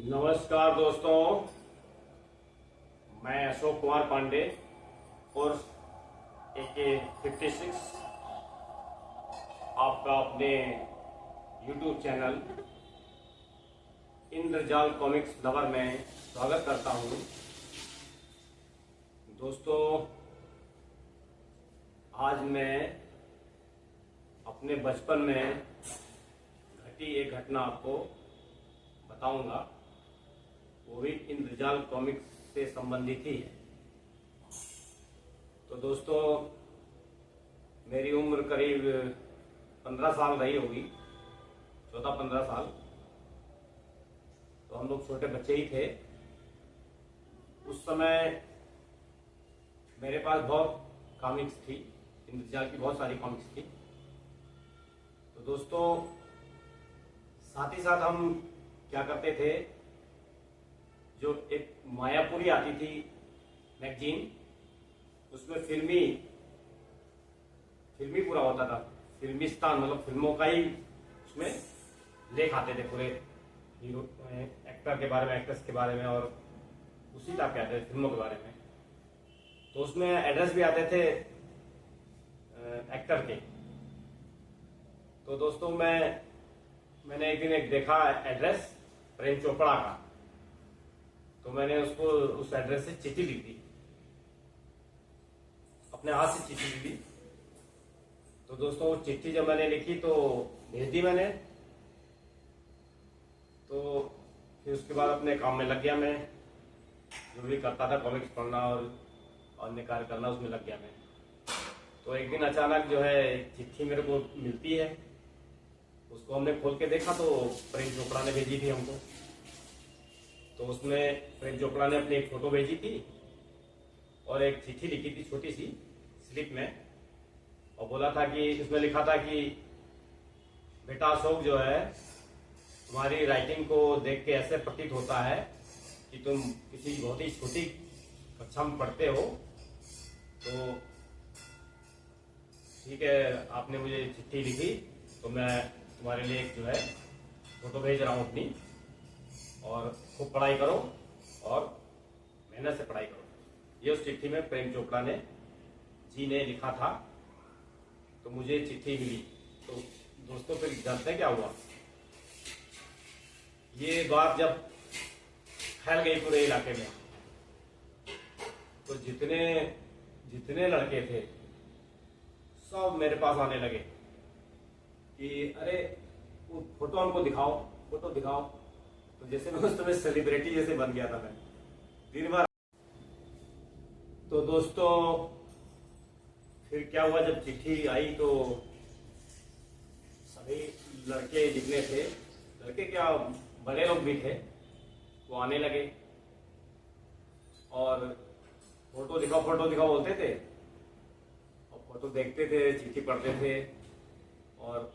नमस्कार दोस्तों, मैं अशोक कुमार पांडे और AK56 आपका अपने YouTube चैनल इंद्रजाल कॉमिक्स लवर में स्वागत करता हूं। दोस्तों, आज मैं अपने बचपन में घटी एक घटना आपको बताऊंगा, वो भी इंद्रजाल कॉमिक्स से संबंधित ही है। तो दोस्तों, मेरी उम्र करीब 15 साल रही होगी, 14-15 साल। तो हम लोग छोटे बच्चे ही थे। उस समय मेरे पास बहुत कॉमिक्स थी, इंद्रजाल की बहुत सारी कॉमिक्स थी। तो दोस्तों, साथ ही साथ हम क्या करते थे, जो एक मायापुरी आती थी मैगजीन, उसमें फिल्मी पूरा होता था। फिल्मिस्तान मतलब फिल्मों का ही उसमें लेख आते थे, पूरे हीरो एक्टर के बारे में, एक्ट्रेस के बारे में, और उसी टाइप के आते थे फिल्मों के बारे में। तो उसमें एड्रेस भी आते थे एक्टर के। तो दोस्तों, मैंने एक दिन देखा एड्रेस प्रेम चोपड़ा का। तो मैंने उसको उस एड्रेस से चिट्ठी लिख दी, अपने हाथ से चिट्ठी लिख दी। तो दोस्तों, वो चिट्ठी जब मैंने लिखी तो भेज दी मैंने। तो फिर उसके बाद अपने काम में लग गया। मैं जो भी करता था, कॉमिक्स पढ़ना और अन्य कार्य करना, उसमें लग गया मैं। तो एक दिन अचानक जो है चिट्ठी मेरे को मिलती है। उसको हमने खोल के देखा तो प्रेम चोपड़ा ने भेजी थी हमको। तो उसमें प्रेम चोपड़ा ने अपनी एक फोटो भेजी थी और एक चिट्ठी लिखी थी छोटी सी स्लिप में, और बोला था कि उसमें लिखा था कि बेटा अशोक, जो है तुम्हारी राइटिंग को देख के ऐसे प्रतीत होता है कि तुम किसी बहुत ही छोटी कक्षा में पढ़ते हो। तो ठीक है, आपने मुझे चिट्ठी लिखी तो मैं तुम्हारे लिए एक जो है फोटो भेज रहा हूँ अपनी, और खूब पढ़ाई करो और मेहनत से पढ़ाई करो। ये उस चिट्ठी में प्रेम चोपड़ा जी ने लिखा था। तो मुझे चिट्ठी मिली। तो दोस्तों, फिर जानते हैं क्या हुआ? ये बात जब फैल गई पूरे इलाके में, तो जितने लड़के थे सब मेरे पास आने लगे कि अरे वो फोटो हमको दिखाओ, फोटो दिखाओ। तो जैसे मैं उस समय सेलिब्रिटी जैसे बन गया था मैं दिन भर। तो दोस्तों, फिर क्या हुआ, जब चिट्ठी आई तो सभी लड़के जितने थे, लड़के क्या बड़े लोग भी थे, वो आने लगे और फोटो दिखाओ बोलते थे। और फोटो देखते थे, चिट्ठी पढ़ते थे और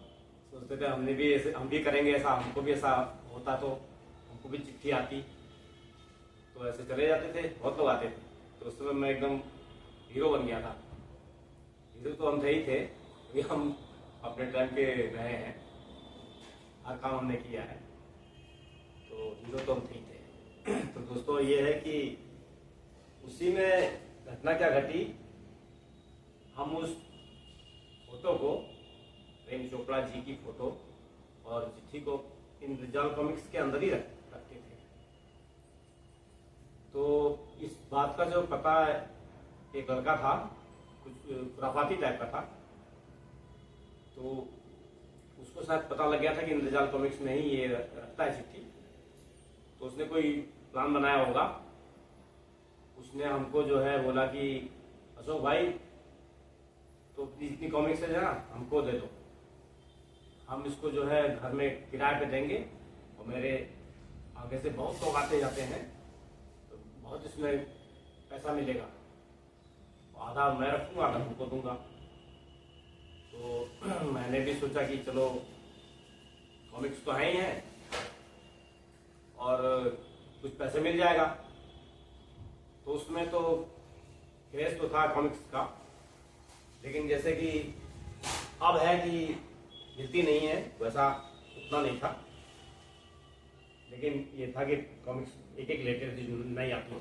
सोचते थे हम भी करेंगे ऐसा, हमको भी ऐसा होता तो हमको भी चिट्ठी आती। तो ऐसे चले जाते थे, बहुत लोग आते थे। तो उस समय मैं एकदम हीरो बन गया था। हीरो तो हम थे ही थे, अभी हम अपने टाइम के रहे हैं, हर काम हमने किया है, तो हीरो तो हम थे ही थे। तो दोस्तों, ये है कि उसी में घटना क्या घटी, हम उस फोटो को, प्रेम चोपड़ा जी की फोटो और चिट्ठी को इंद्रजाल कॉमिक्स के अंदर ही रखते थे। तो इस बात का जो पता एक लड़का था, कुछ खुराफाती टाइप का था, तो उसको शायद पता लग गया था कि इंद्रजाल कॉमिक्स में ही ये रखता है चिट्ठी। तो उसने कोई प्लान बनाया होगा। उसने हमको जो है बोला कि अशोक भाई, तो इतनी कॉमिक्स है ना, हमको दे दो, हम इसको जो है घर में किराए पे देंगे, और मेरे आगे से बहुत लोग आते जाते हैं, तो बहुत इसमें पैसा मिलेगा, आधा मैं रखूंगा, आधा तुमको दूंगा। तो मैंने भी सोचा कि चलो कॉमिक्स तो है ही है और कुछ पैसे मिल जाएगा। तो उसमें तो क्रेज तो था कॉमिक्स का, लेकिन जैसे कि अब है कि मिलती नहीं है, वैसा उतना नहीं था। लेकिन ये था कि कॉमिक्स एक एक लेटेस्ट नहीं आती,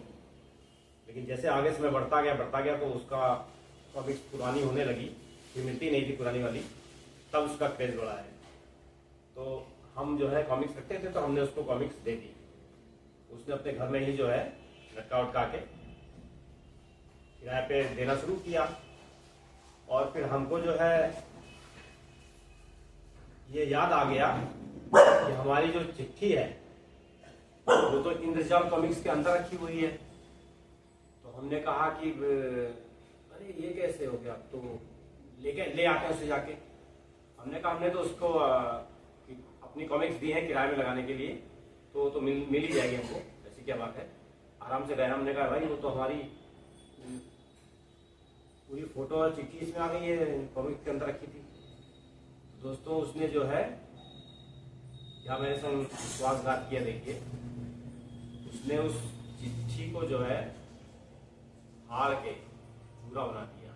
लेकिन जैसे आगे समय बढ़ता गया तो उसका कॉमिक्स पुरानी होने लगी, फिर मिलती नहीं थी पुरानी वाली, तब उसका क्रेज बढ़ा है। तो हम जो है कॉमिक्स रखते थे, तो हमने उसको कॉमिक्स दे दी। उसने अपने घर में ही जो है लटका उटका के किराए पे देना शुरू किया। और फिर हमको जो है ये याद आ गया कि हमारी जो चिट्ठी है वो तो इंद्रजाल कॉमिक्स के अंदर रखी हुई है। तो हमने कहा कि अरे ये कैसे हो गया, तो ले आते हैं उसे जाके। हमने कहा हमने तो उसको अपनी कॉमिक्स दी हैं किराए में लगाने के लिए, तो मिल ही जाएगी हमको, ऐसी क्या बात है, आराम से गए। हमने कहा भाई वो तो हमारी पूरी फोटो और चिट्ठी इसमें आ गई है, कॉमिक्स के अंदर रखी थी। दोस्तों उसने जो है क्या मेरे संग विश्वासघात किया, देखिए उसने उस चिट्ठी को जो है फाड़ के पूरा बना दिया।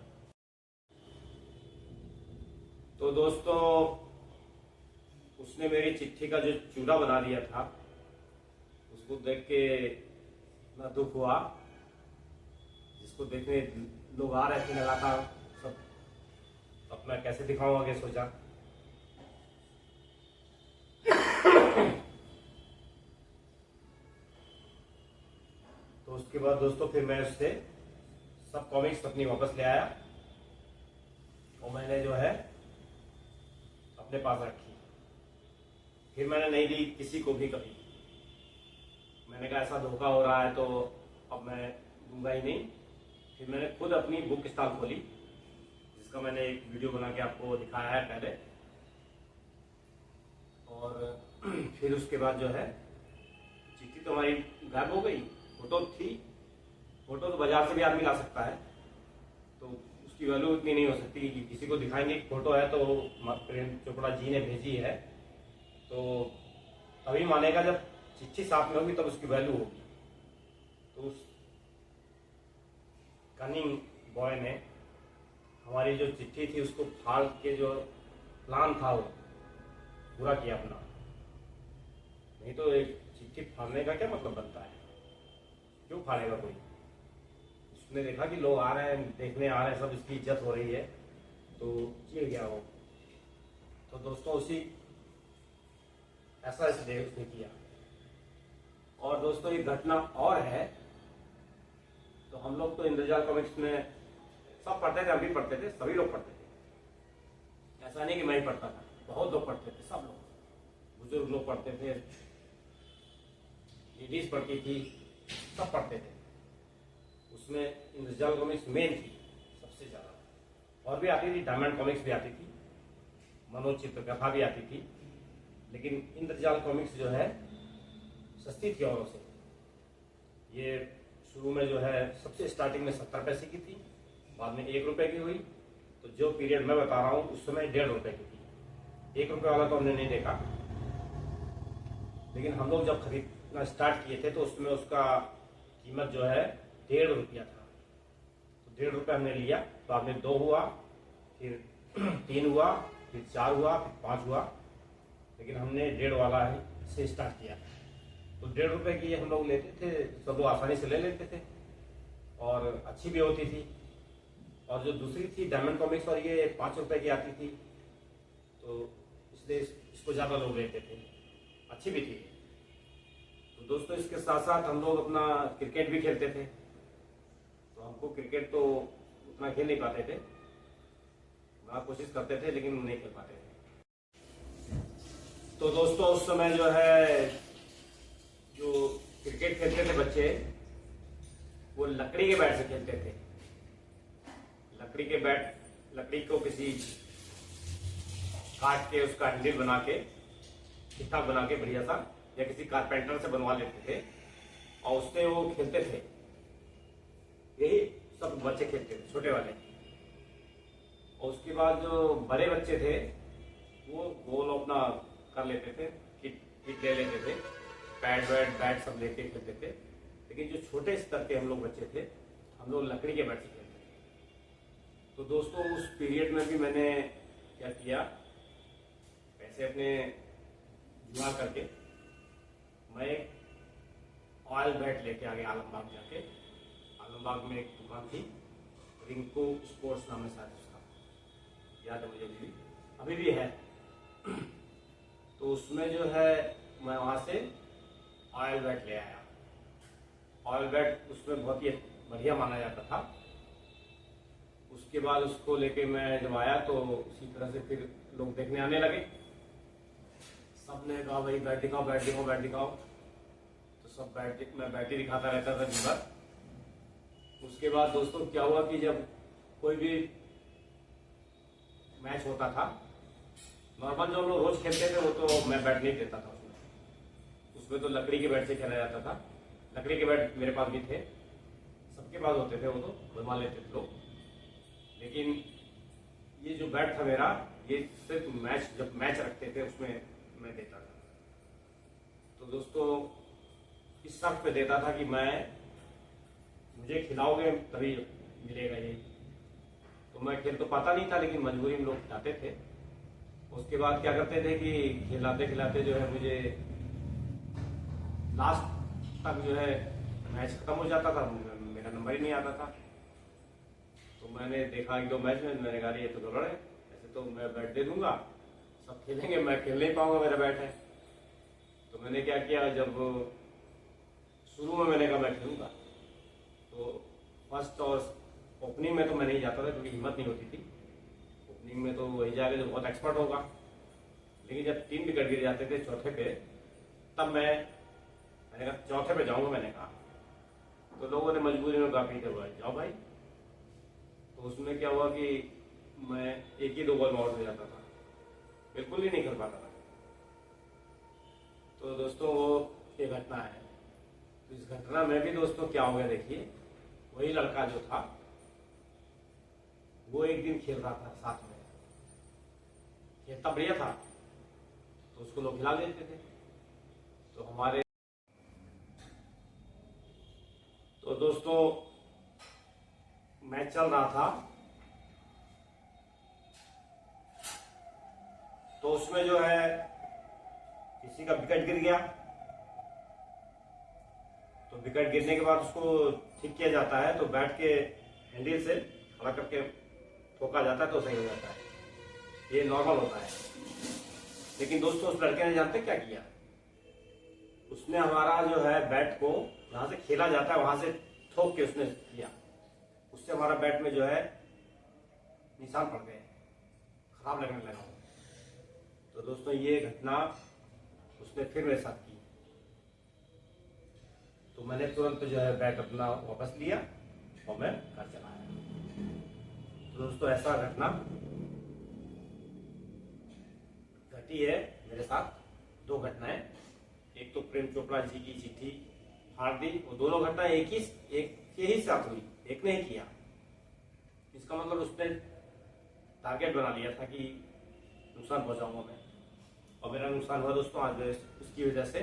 तो दोस्तों उसने मेरी चिट्ठी का जो चूरा बना दिया था, उसको देख के इतना दुख हुआ, जिसको देखने लोग आ रहे थे लगातार सब, अब मैं कैसे दिखाऊं आगे सोचा। तो उसके बाद दोस्तों फिर मैं उससे सब कॉमिक्स अपनी वापस ले आया और मैंने जो है अपने पास रखी। फिर मैंने नहीं दी किसी को भी कभी। मैंने कहा ऐसा धोखा हो रहा है तो अब मैं दूंगा ही नहीं। फिर मैंने खुद अपनी बुक स्टॉल खोली, जिसका मैंने एक वीडियो बना के आपको दिखाया है पहले। और फिर उसके बाद जो है चिट्ठी तो हमारी गायब हो गई, फोटो थी, फोटो तो बाजार से भी आदमी ला सकता है, तो उसकी वैल्यू इतनी नहीं हो सकती कि किसी को दिखाएंगे फोटो है तो प्रेम चोपड़ा जी ने भेजी है, तो तभी मानेगा जब चिट्ठी साथ में होगी तब उसकी वैल्यू होगी। तो उस कनिंग बॉय ने हमारी जो चिट्ठी थी उसको फाड़ के जो प्लान था वो पूरा किया अपना। नहीं तो एक चिट्ठी फाड़ने का क्या मतलब बनता है, क्यों फाड़ेगा कोई। उसने देखा कि लोग आ रहे हैं, देखने आ रहे हैं, सब इसकी इज्जत हो रही है, तो किए गया वो। तो दोस्तों उसी ऐसा इसलिए उसने किया। और दोस्तों एक घटना और है, तो हम लोग तो इंद्रजाल कॉमिक्स में सब पढ़ते थे, हम भी पढ़ते थे, सभी लोग पढ़ते थे, ऐसा नहीं कि मैं ही पढ़ता था, बहुत लोग पढ़ते थे, सब लोग, बुजुर्ग लोग पढ़ते थे, लेडीज पढ़ती थी, सब पढ़ते थे। उसमें इंद्रजाल कॉमिक्स मेन थी सबसे ज्यादा, और भी आती थी, डायमंड कॉमिक्स भी आती थी, मनोज चित्रकथा भी आती थी, लेकिन इंद्रजाल कॉमिक्स जो है सस्ती थी औरों से। ये शुरू में जो है सबसे स्टार्टिंग में 70 पैसे की थी, बाद में 1 रुपए की हुई। तो जो पीरियड मैं बता रहा हूँ उस समय 1.5 रुपए की थी। 1 रुपए वाला तो हमने नहीं देखा, लेकिन हम लोग जब खरीदना स्टार्ट किए थे तो उसमें उसका कीमत जो है 1.5 रुपया था। तो 1.5 रुपये हमने लिया, बाद में 2 हुआ, फिर 3 हुआ, फिर 4 हुआ, फिर 5 हुआ, लेकिन हमने 1.5 वाला ही से स्टार्ट किया। तो 1.5 रुपए की हम लोग लेते थे, सब लोग आसानी से ले लेते थे और अच्छी भी होती थी। और जो दूसरी थी डायमंड कॉमिक्स, और ये 5 रुपए की आती थी, तो इसलिए इसको ज़्यादा लोग लेते थे, अच्छी भी थी। तो दोस्तों इसके साथ साथ हम लोग अपना क्रिकेट भी खेलते थे। तो हमको क्रिकेट तो उतना खेल नहीं पाते थे, बड़ा कोशिश करते थे लेकिन नहीं खेल पाते थे। तो दोस्तों उस समय जो है जो क्रिकेट खेलते थे बच्चे, वो लकड़ी के बैट से खेलते थे। लकड़ी के बैट, लकड़ी को किसी काट के उसका हैंडल बना के ठीक ठाक बना के बढ़िया सा, या किसी कारपेंटर से बनवा लेते थे और उससे वो खेलते थे। यही सब बच्चे खेलते थे, छोटे वाले। और उसके बाद जो बड़े बच्चे थे वो गोल अपना कर लेते थे, किट ले लेते थे, बैट सब लेके खेलते थे। लेकिन जो छोटे स्तर के हम लोग बच्चे थे, हम लोग लकड़ी के बैट से खेलते थे। तो दोस्तों उस पीरियड में भी मैंने क्या किया, पैसे अपने जुगाड़ करके मैं एक ऑयल बैट लेके आ गया आलमबाग जाके। आलमबाग में एक दुकान थी, रिंकू स्पोर्ट्स नाम है शायद उसका, याद है मुझे अभी भी है। तो उसमें जो है मैं वहाँ से ऑयल बैट ले आया। ऑयल बैट उसमें बहुत ही बढ़िया माना जाता था। उसके बाद उसको लेके मैं जब आया तो उसी तरह से फिर लोग देखने आने लगे। सबने कहा भाई बैट दिखाओ बैट दिखाओ बैट दिखाओ। तो सब मैं बैट ही दिखाता रहता था दिन भर। उसके बाद दोस्तों क्या हुआ कि जब कोई भी मैच होता था, नॉर्मल जो हम लोग रोज खेलते थे वो तो मैं बैट नहीं देता था उसमें तो लकड़ी के बैट से खेला जाता था। लकड़ी के बैट मेरे पास भी थे, सबके पास होते थे, वो तो बनवा लेते थे लोग। लेकिन ये जो बैट था मेरा, ये सिर्फ मैच जब मैच रखते थे उसमें मैं देता था। तो दोस्तों इस शर्त पे देता था कि मुझे खिलाओगे तभी मिलेगा ये। तो मैं खेल तो पाता नहीं था, लेकिन मजबूरी में लोग खिलाते थे। उसके बाद क्या करते थे कि खिलाते खिलाते जो है मुझे लास्ट तक जो है मैच खत्म हो जाता था, मेरा नंबर ही नहीं आता था। तो मैंने देखा एक दो मैच में, मैंने कहा ये तो गड़बड़ है, ऐसे तो मैं बैट दे दूंगा, सब खेलेंगे, मैं खेल नहीं पाऊंगा, मेरा बैट है। तो मैंने क्या किया, जब शुरू में मैंने कहा मैं खेलूंगा, तो फर्स्ट और ओपनिंग में तो मैं नहीं जाता था क्योंकि हिम्मत नहीं होती थी। ओपनिंग में तो वही जाएगा जो बहुत एक्सपर्ट होगा। लेकिन जब 3 विकेट गिर जाते थे चौथे पे, तब मैंने कहा चौथे पे जाऊंगा, मैंने कहा। तो लोगों ने मजबूरी में कहा ठीक है भाई जाओ भाई। तो उसमें क्या हुआ कि मैं 1 ही 2 बॉल में आउट हो जाता था, बिल्कुल ही नहीं खेल पाता था। तो दोस्तों वो ये घटना है। तो इस घटना में भी दोस्तों क्या हो गया देखिए, वही लड़का जो था वो एक दिन खेल रहा था साथ में, खेलता बढ़िया था, तो उसको लोग खिला देते थे। तो दोस्तों मैच चल रहा था, तो उसमें जो है किसी का विकेट गिर गया। तो विकेट गिरने के बाद उसको ठीक किया जाता है, तो बैट के हैंडल से खड़ा करके ठोका जाता है तो सही हो जाता है, ये नॉर्मल होता है। लेकिन दोस्तों उस लड़के ने जानते क्या किया, उसने हमारा जो है बैट को जहां से खेला जाता है वहां से ठोक के उसने किया। उससे हमारा बैट में जो है निशान पड़ गए, खराब लगने लगा। तो दोस्तों ये घटना उसने फिर मेरे साथ की। तो मैंने तुरंत जो है बैट अपना वापस लिया और मैं घर चला आया। तो दोस्तों ऐसा घटना घटी है मेरे साथ, 2 घटनाएं। एक तो प्रेम चोपड़ा जी की चिट्ठी फाड़ दी, वो दोनों घटना एक के ही साथ हुई, एक ने ही किया। इसका मतलब उसने टारगेट बना लिया था कि नुकसान पहुंचाऊंगा मैं, और मेरा नुकसान हुआ दोस्तों। आज उसकी वजह से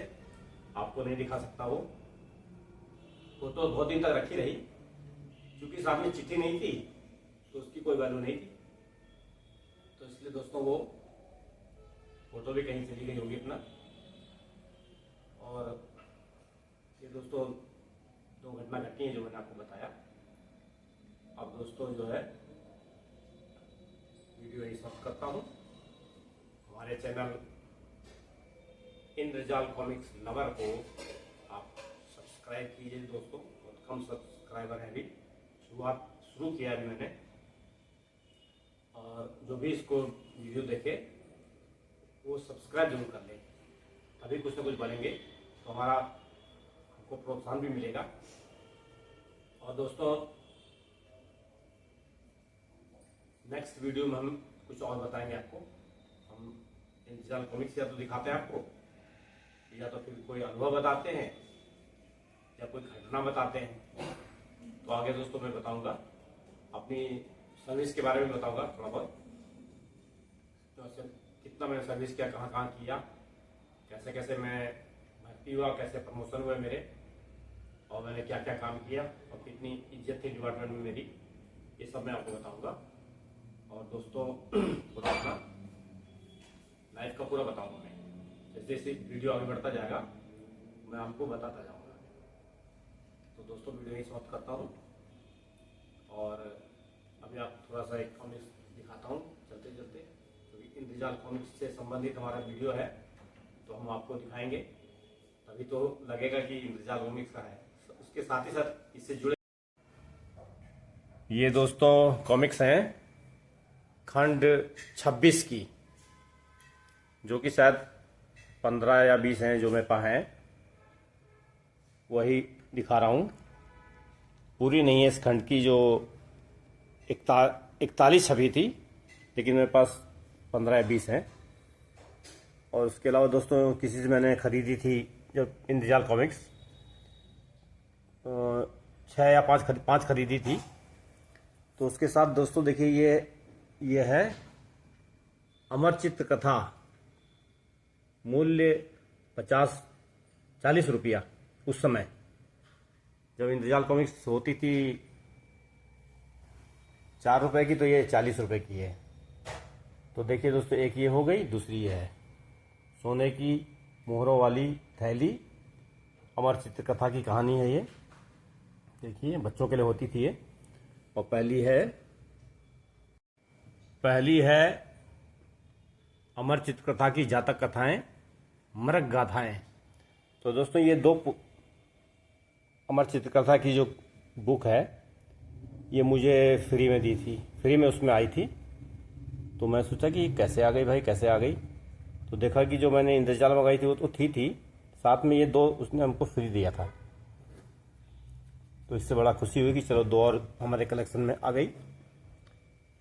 आपको नहीं दिखा सकता वो तो बहुत दिन तक रखी रही, क्योंकि साथ में चिट्ठी नहीं थी तो उसकी कोई वैल्यू नहीं थी। तो इसलिए दोस्तों वो फोटो भी कहीं चली गई होगी अपना। और ये दोस्तों 2 घटना घटी हैं जो मैंने आपको बताया। अब दोस्तों जो है वीडियो यही समाप्त करता हूँ। हमारे चैनल इंद्रजाल कॉमिक्स लवर को आप सब्सक्राइब कीजिए दोस्तों, बहुत कम सब्सक्राइबर है अभी, शुरू किया अभी मैंने। और जो भी इसको वीडियो देखे वो सब्सक्राइब जरूर कर ले, तभी कुछ ना कुछ बनेंगे तो हमको प्रोत्साहन भी मिलेगा। और दोस्तों नेक्स्ट वीडियो में हम कुछ और बताएंगे आपको। हम इंतजार कॉमिक्स या तो दिखाते हैं आपको, या तो फिर कोई अनुभव बताते हैं, या कोई घटना बताते हैं। तो आगे दोस्तों मैं बताऊंगा, अपनी सर्विस के बारे में बताऊंगा थोड़ा बहुत, तो कितना मैंने सर्विस किया, कहाँ कहाँ किया, कैसे कैसे मैं भर्ती हुआ, कैसे प्रमोशन हुए मेरे, और मैंने क्या क्या काम किया, और कितनी इज्जत थी डिपार्टमेंट में मेरी, ये सब मैं आपको बताऊंगा। और दोस्तों पूरा अपना लाइफ का पूरा बताऊंगा मैं। जैसे जैसे वीडियो आगे बढ़ता जाएगा मैं आपको बताता जाऊँगा। तो दोस्तों वीडियो यही समाप्त करता हूँ और अभी आप थोड़ा सा एक कॉमिक्स दिखाता हूँ चलते चलते, क्योंकि इंद्रजाल कॉमिक्स से संबंधित हमारा वीडियो है तो हम आपको दिखाएंगे, तभी तो लगेगा कि इंद्रजाल कॉमिक्स का है। उसके साथ ही साथ इससे जुड़े ये दोस्तों कॉमिक्स हैं खंड 26 की, जो कि शायद 15 या 20 हैं जो मेरे पास हैं, वही दिखा रहा हूँ। पूरी नहीं है इस खंड की, जो 41 छपी थी, लेकिन मेरे पास 15 या 20 हैं। और उसके अलावा दोस्तों किसी से मैंने ख़रीदी थी जब इंद्रजाल कॉमिक्स 6 या 5 खरीदी थी। तो उसके साथ दोस्तों देखिए ये है अमर चित्र कथा, मूल्य 40 रुपया। उस समय जब इंद्रजाल कॉमिक्स होती थी 4 रुपए की, तो ये 40 रुपए की है। तो देखिए दोस्तों, एक ये हो गई, दूसरी ये है सोने की मोहरों वाली थैली, अमर चित्र कथा की कहानी है ये। देखिए बच्चों के लिए होती थी ये। और पहली है अमर चित्र कथा की जातक कथाएं, मृग गाथाएं। तो दोस्तों ये 2 अमर चित्र कथा की जो बुक है, ये मुझे फ्री में दी थी, फ्री में उसमें आई थी। तो मैं सोचा कि कैसे आ गई भाई, कैसे आ गई। तो देखा कि जो मैंने इंद्रजाल मंगाई थी वो तो थी, साथ में ये 2 उसने हमको फ्री दिया था। तो इससे बड़ा खुशी हुई कि चलो 2 और हमारे कलेक्शन में आ गई।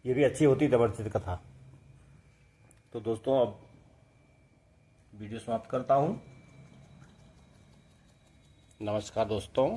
ये भी अच्छी होती अमर चित्र कथा। तो दोस्तों अब वीडियो समाप्त करता हूँ। नमस्कार दोस्तों।